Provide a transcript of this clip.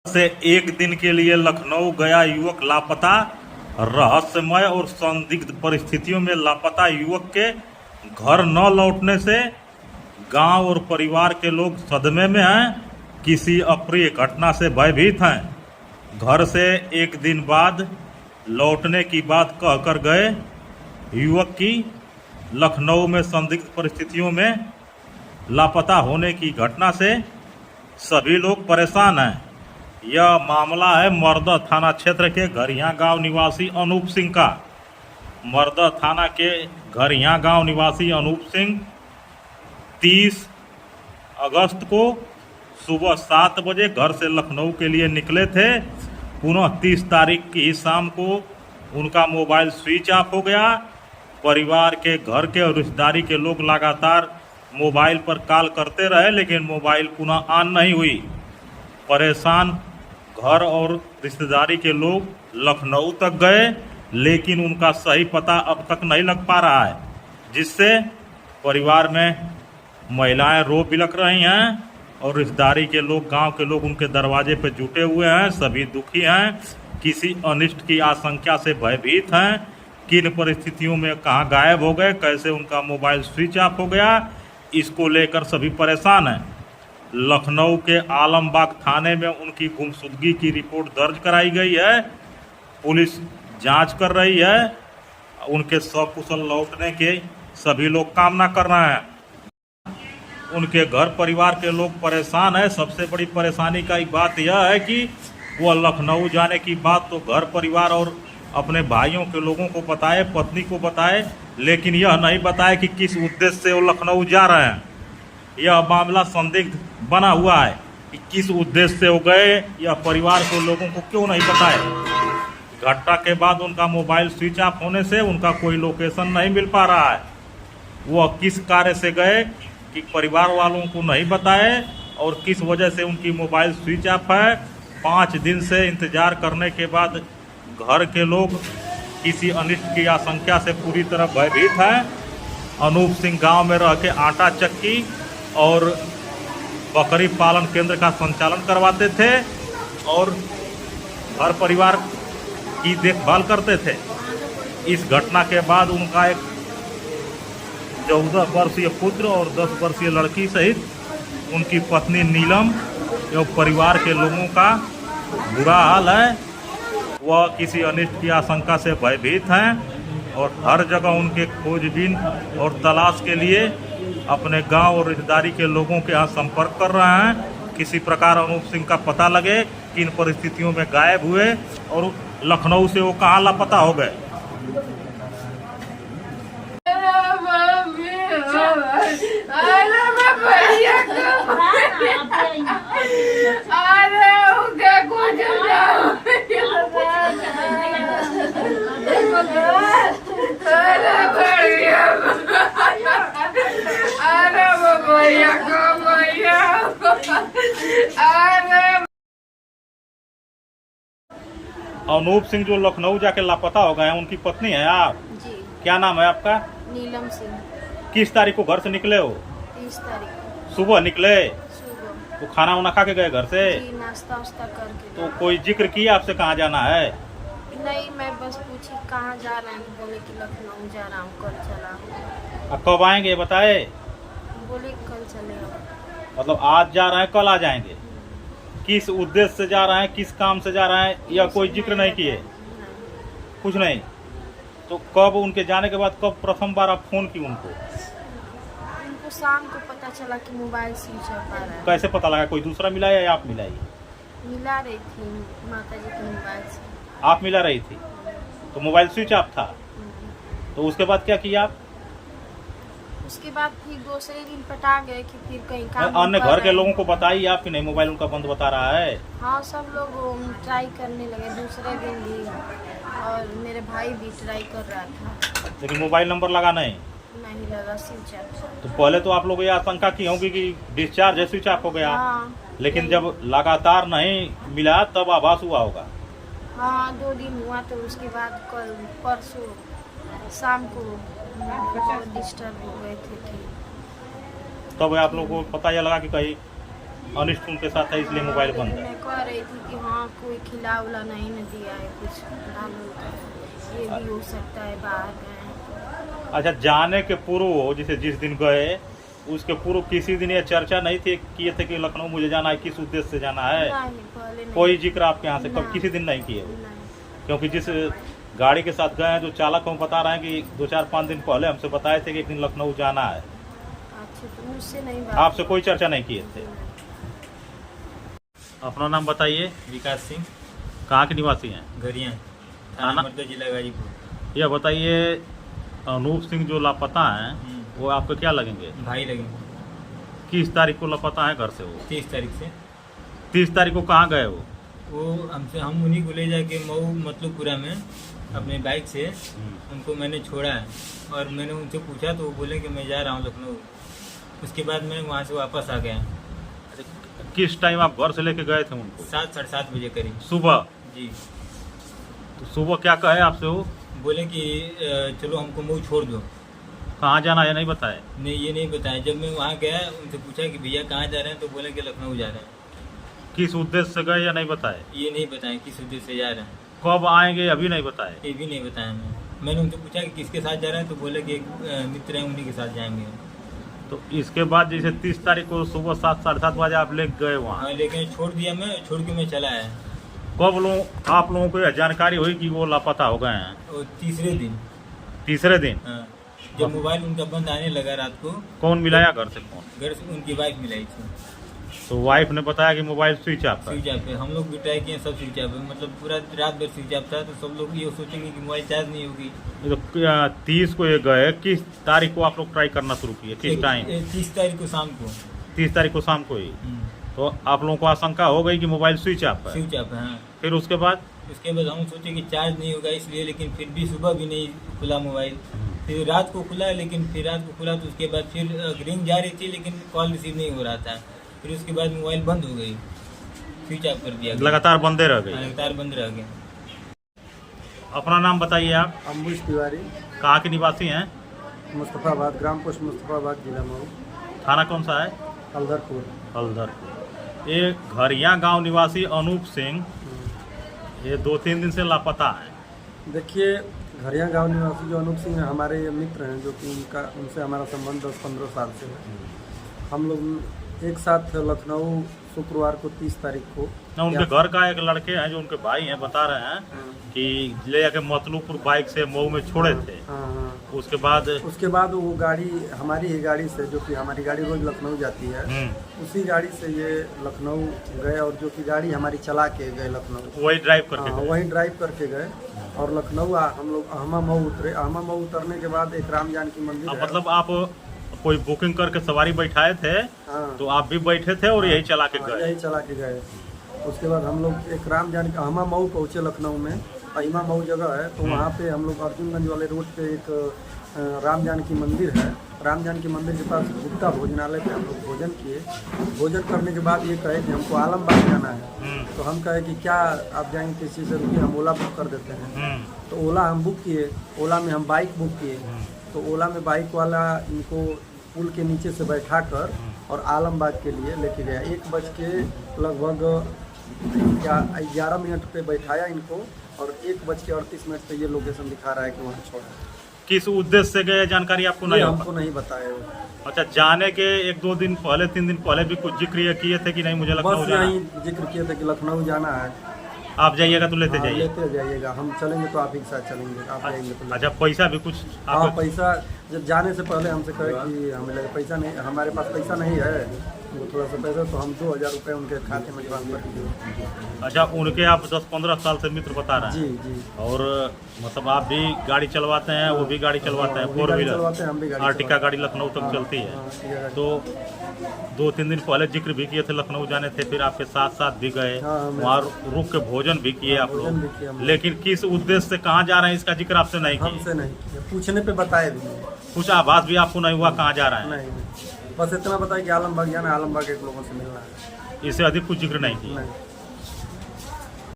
से एक दिन के लिए लखनऊ गया युवक लापता। रहस्यमय और संदिग्ध परिस्थितियों में लापता युवक के घर न लौटने से गांव और परिवार के लोग सदमे में हैं। किसी अप्रिय घटना से भयभीत हैं। घर से एक दिन बाद लौटने की बात कहकर गए युवक की लखनऊ में संदिग्ध परिस्थितियों में लापता होने की घटना से सभी लोग परेशान हैं। यह मामला है मर्दा थाना क्षेत्र के घरिया गांव निवासी अनूप सिंह का। मर्दा थाना के घरिया गांव निवासी अनूप सिंह 30 अगस्त को सुबह 7 बजे घर से लखनऊ के लिए निकले थे। पुनः 30 तारीख की शाम को उनका मोबाइल स्विच ऑफ हो गया। परिवार के, घर के और रिश्तेदारी के लोग लगातार मोबाइल पर कॉल करते रहे, लेकिन मोबाइल पुनः ऑन नहीं हुई। परेशान घर और रिश्तेदारी के लोग लखनऊ तक गए, लेकिन उनका सही पता अब तक नहीं लग पा रहा है, जिससे परिवार में महिलाएं रो बिलख रही हैं और रिश्तेदारी के लोग, गांव के लोग उनके दरवाजे पर जुटे हुए हैं। सभी दुखी हैं, किसी अनिष्ट की आशंका से भयभीत हैं। किन परिस्थितियों में कहां गायब हो गए, कैसे उनका मोबाइल स्विच ऑफ हो गया, इसको लेकर सभी परेशान हैं। लखनऊ के आलमबाग थाने में उनकी गुमशुदगी की रिपोर्ट दर्ज कराई गई है। पुलिस जांच कर रही है। उनके सकुशल लौटने के सभी लोग कामना कर रहे हैं। उनके घर परिवार के लोग परेशान हैं। सबसे बड़ी परेशानी का एक बात यह है कि वह लखनऊ जाने की बात तो घर परिवार और अपने भाइयों के लोगों को बताए, पत्नी को बताए, लेकिन यह नहीं बताए कि किस उद्देश्य से वो लखनऊ जा रहे हैं। यह मामला संदिग्ध बना हुआ है कि किस उद्देश्य से वो गए, यह परिवार के लोगों को क्यों नहीं बताए। घटना के बाद उनका मोबाइल स्विच ऑफ होने से उनका कोई लोकेशन नहीं मिल पा रहा है। वह किस कार्य से गए कि परिवार वालों को नहीं बताए और किस वजह से उनकी मोबाइल स्विच ऑफ है। 5 दिन से इंतजार करने के बाद घर के लोग किसी अनिष्ट की आशंका से पूरी तरह भयभीत हैं। अनूप सिंह गांव में रह के आटा चक्की और बकरी पालन केंद्र का संचालन करवाते थे और घर परिवार की देखभाल करते थे। इस घटना के बाद उनका एक 14 वर्षीय पुत्र और 10 वर्षीय लड़की सहित उनकी पत्नी नीलम एवं परिवार के लोगों का बुरा हाल है। वह किसी अनिष्ट की आशंका से भयभीत हैं और हर जगह उनके खोजबीन और तलाश के लिए अपने गांव और रिश्तेदारी के लोगों के यहाँ संपर्क कर रहे हैं। किसी प्रकार अनूप सिंह का पता लगे, किन परिस्थितियों में गायब हुए और लखनऊ से वो कहाँ लापता हो गए। अनूप सिंह जो लखनऊ जाके लापता हो गए हैं, उनकी पत्नी है आप जी। क्या नाम है आपका? नीलम सिंह। किस तारीख को घर से निकले हो? 30 तारीख सुबह निकले? सुबह। तो खाना वाना खा के गए घर से? जी, नाश्ता वास्ता करके। तो कोई जिक्र किया आपसे कहाँ जाना है? नहीं, मैं बस पूछी कहाँ जा रहे हैं, बोले कि लखनऊ जा रहा हूँ, कल चला। अब कब आएंगे ये बताए? बोले कल चलेगा। मतलब आज जा रहे हैं, कल आ जाएंगे। किस उद्देश्य से जा रहे हैं, किस काम से जा रहे हैं, या कोई जिक्र नहीं किए? कुछ नहीं। तो कब उनके जाने के बाद कब प्रथम बार आप फोन की उनको? उनको शाम को पता चला कि मोबाइल स्विच ऑफ आ रहा है। कैसे पता लगा? कोई दूसरा मिला या आप मिलाई? मिला रही थी माता जी के मोबाइल से। आप मिला रही थी तो मोबाइल स्विच ऑफ था। तो उसके बाद क्या किया आप? उसके बाद फिर दूसरे दिन पटा गए कि फिर कहीं काम अन्य कर घर के रहे लोगों को बताइए आप कि नहीं मोबाइल उनका बंद बता रहा है? हाँ, सब लोग ट्राई करने लगे दूसरे दिन भी, और मेरे भाई भी ट्राई कर रहा था, लेकिन मोबाइल नंबर लगा नहीं लगा स्विच ऑफ। तो पहले तो आप लोग ये आशंका की होगी कि डिस्चार्ज है, स्विच ऑफ हो गया। हाँ, लेकिन जब लगातार नहीं मिला तब आभास हुआ होगा। हाँ, 2 दिन हुआ। तो उसके बाद कल परसों शाम को बहुत डिस्टर्ब हो गए थे कि तब आप लोगों को पता यह लगा कि कहीं अनिष्ट उनके साथ है इसलिए मोबाइल बंद है। मैं कह रही थी कि हाँ कोई खिला उला नहीं न दिया है कुछ डाल उल कर। ये भी हो सकता है बाहर गए हैं। अच्छा, जाने के पूर्व जैसे जिस दिन गए उसके पूर्व किसी दिन ये चर्चा नहीं थी किए थे कि लखनऊ मुझे जाना है, किस उद्देश्य से जाना है? नहीं, पहले नहीं। कोई जिक्र आपके यहाँ से कब नहीं। किसी दिन नहीं किए? नहीं। क्योंकि जिस गाड़ी के साथ गए हैं जो चालक हम बता रहे हैं कि 2-4-5 दिन पहले हमसे बताए थे कि एक दिन लखनऊ जाना है। अच्छा, तो मुझसे नहीं बात। आपसे कोई चर्चा नहीं किए थे? अपना नाम बताइए। विकास सिंह, कहाँ के निवासी हैं? गरिया, थाना? थाना मर्दा, जिला गाजीपुर। यह बताइए, अनूप सिंह जो लापता हैं वो आपको क्या लगेंगे? भाई लगेंगे। किस तारीख को लापता है घर से वो? 30 तारीख से। 30 तारीख को कहाँ गए वो? वो हम उन्हीं को ले जाके मऊ मतलूबपुरा में अपने बाइक से उनको मैंने छोड़ा है और मैंने उनसे पूछा तो वो बोले कि मैं जा रहा हूँ लखनऊ। उसके बाद मैं वहाँ से वापस आ गया। किस टाइम आप घर से लेके गए थे उनको? 7-7:30 बजे करीब सुबह। जी। तो सुबह क्या कहे आपसे वो? बोले कि चलो हमको मऊ छोड़ दो। कहाँ जाना है नहीं बताए? नहीं, ये नहीं बताया। जब मैं वहाँ गया उनसे पूछा कि भैया कहाँ जा रहे हैं, तो बोले कि लखनऊ जा रहे हैं। किस उद्देश्य से गए या नहीं बताए? ये नहीं बताया किस उद्देश्य से जा रहे हैं। कब आएंगे अभी नहीं बताए? ये भी नहीं बताया। मैंने उनसे पूछा कि किसके साथ जा रहे हैं, तो बोले कि एक मित्र हैं उन्हीं के साथ जाएंगे। तो इसके बाद जैसे 30 तारीख को सुबह 7-7:30 बजे आप ले गए वहाँ, हाँ, लेकिन छोड़ दिया, मैं छोड़ के मैं चला आया। कब आप लोगों को यह जानकारी हुई कि वो लापता हो गए हैं? और तीसरे दिन। तीसरे दिन? हाँ, जब मोबाइल उनका बंद आने लगा रात को। कौन मिलाया घर से फोन? घर से उनकी वाइफ मिलाई थी। तो वाइफ ने बताया कि मोबाइल स्विच ऑफ है। स्विच ऑफ है। हम लोग भी ट्राई किए, सब स्विच ऑफ है। मतलब पूरा रात भर स्विच ऑफ था। तो सब लोग ये सोचेंगे कि मोबाइल चार्ज नहीं होगी। ये तो 30 को ये गए, किस तारीख को आप लोग ट्राई करना शुरू किए? किस टाइम? 30 तारीख को शाम को। 30 तारीख को शाम को ही? तो आप लोगों को आशंका हो गई कि मोबाइल स्विच ऑफ है। स्विच ऑफ है, हाँ। फिर उसके बाद हम सोचे कि चार्ज नहीं होगा इसलिए, लेकिन फिर भी सुबह भी नहीं खुला मोबाइल। फिर रात को खुला, लेकिन फिर रात को खुला तो उसके बाद फिर रिंग जा रही थी लेकिन कॉल रिसीव नहीं हो रहा था। फिर उसके बाद मोबाइल बंद हो गई, स्विच ऑफ कर दिया, लगातार बंदे रह गई। लगातार बंद रह गया। अपना नाम बताइए आप। अम्बुश तिवारी, कहाँ के निवासी हैं? मुस्तफ़ाबाद, ग्राम पोस्ट मुस्तफ़ाबाद, जिला मऊ। थाना कौन सा है? हल्दरपुर। हल्दरपुर। ये घरिया गांव निवासी अनूप सिंह ये 2-3 दिन से लापता है। देखिए, घरिया गांव निवासी जो अनूप सिंह हैं, हमारे ये मित्र हैं, जो कि उनसे हमारा संबंध 10-15 साल से है। हम लोग एक साथ लखनऊ शुक्रवार को 30 तारीख को ना उनके घर का एक लड़के हैं जो उनके भाई हैं, बता रहे हैं कि ले जाके मतलूबपुर बाइक से मऊ में छोड़े थे। हाँ। उसके बाद वो गाड़ी हमारी ही गाड़ी से, जो कि हमारी गाड़ी रोज लखनऊ जाती है, उसी गाड़ी से ये लखनऊ गए और जो कि गाड़ी हमारी चला के गए लखनऊ, वही ड्राइव करके गए। वही ड्राइव करके गए और लखनऊ हम लोग अहमा मऊ उतरे। अहमा मऊ उतरने के बाद एक राम जानकी मंदिर है। मतलब आप कोई बुकिंग करके सवारी बैठाए थे? हाँ। तो आप भी बैठे थे और यही चला के गए? यही चला के गए। उसके बाद हम लोग एक राम जानकी अहमा मऊ पहुँचे लखनऊ में। अहिमा मऊ जगह है, तो वहाँ पे हम लोग अर्जुनगंज वाले रोड पे एक राम जानकी मंदिर है। राम जानकी मंदिर के पास गुप्ता भोजनालय पे हम लोग भोजन किए। भोजन करने के बाद ये कहे कि हमको आलमबाग जाना है। तो हम कहे कि क्या आप जाएंगे किसी से? रुकिए, हम ओला बुक कर देते हैं। तो ओला हम बुक किए। ओला में हम बाइक बुक किए। तो ओला में बाइक वाला इनको पुल के नीचे से बैठा कर और आलमबाग के लिए लेके गया। 1 बज के लगभग 11 मिनट पे बैठाया इनको और 1:38 पे ये लोकेशन दिखा रहा है कि वहाँ छोड़ा। किस उद्देश्य से गए जानकारी आपको नहीं? हमको नहीं बताया। अच्छा, जाने के 1-2 दिन पहले 3 दिन पहले भी कुछ जिक्र किए थे कि नहीं मुझे लखनऊ बस जाना? यही जिक्र किए थे कि लखनऊ जाना है। आप जाइएगा तो लेते जाइए। लेते जाइएगा, हम चलेंगे तो आप ही के साथ चलेंगे। आप जाएंगे तो अच्छा, पैसा भी कुछ हाँ, आपको? पैसा जब जाने से पहले हमसे कहे कि हमें लगे पैसा नहीं, हमारे पास पैसा नहीं है, वो थोड़ा सा पैसा, तो हम 2000 रुपये उनके खाते में ट्रांसफर किए। अच्छा, उनके आप 10-15 साल से मित्र बता रहे हैं? जी। और मतलब आप भी गाड़ी चलवाते हैं, वो भी गाड़ी चलवाते हैं, 4 व्हीलर आर्टिका गाड़ी लखनऊ तक चलती है। तो 2-3 दिन पहले जिक्र भी किए थे लखनऊ जाने थे, फिर आपके साथ भी गए, वहाँ रुक के भोजन भी किए आप लोग, लेकिन किस उद्देश्य से कहाँ जा रहे हैं इसका जिक्र आपसे नहीं किया? हमसे नहीं, पूछने पे बताए भी नहीं। कुछ आभास भी आपको नहीं हुआ कहाँ जा रहे हैं? नहीं, बस इतना बताया कि आलमबाग जाना है, आलमबाग के लोगों से मिलना है। इससे अधिक कुछ जिक्र नहीं किया? नहीं।